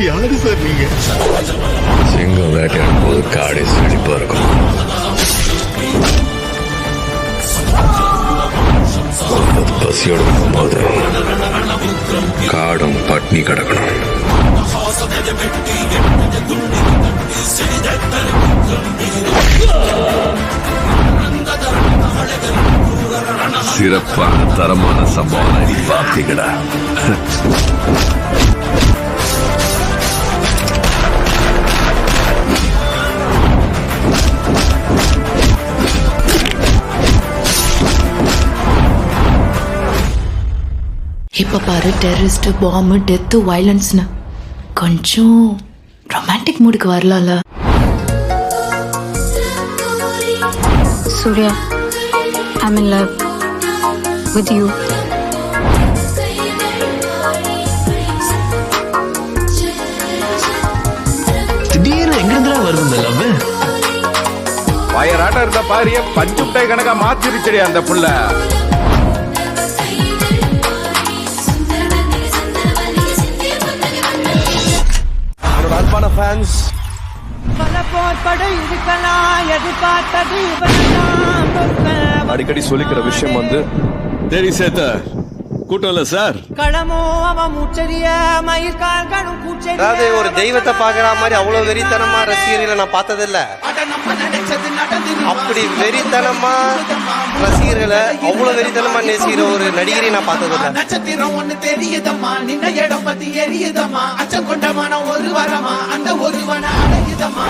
யாரு சார் நீங்க? சிங்கம் வேட்டையாடும் போது காடை செழிப்பா இருக்கும். பசியோடு இருக்கும்போது காடும் பட்னி கிடக்கணும். சிறப்பான தரமான சம்பவம் பார்த்தீங்கடா. இப்ப பாரு, டெரரிஸ்ட், பாம்பு, டெத்து, வயலன்ஸ்னு கொஞ்சம் romantic மூடுக்கு வரலாம்ல. Surya, I'm in love with you. திடீர்னு எங்கிருந்துலாம் வருது இந்த லவ்? வயராட்டம் இருந்த பாரிய பஞ்சு மிட்டாய் கணக்கா மாத்திருச்சடி அந்த புள்ள. அன்பான ஃபேன்ஸ், அடிக்கடி சொல்லிக்கிற விஷயம் வந்து தேடி சேர்த்த கூட்டம் இல்ல சார். அதாவது ஒரு தெய்வத்தை பாக்குற மாதிரி அவ்வளவு வெறித்தனமா ரசிகர்களை நான் பார்த்ததில்ல. அப்படி வெறித்தனமா ரசிகர்களை அவ்வளவு வெறித்தனமா நேசிக்கிற ஒரு நடிகரை நான் பார்த்ததில்ல. நட்சத்திரம் ஒண்ணு தெரியுதம்மா, நின்ன இடம் பத்தி எரியுதம்மா, அச்சம் கொண்ட மனம் ஒரு வரமா, அந்த ஒருவன அடையுதம்மா.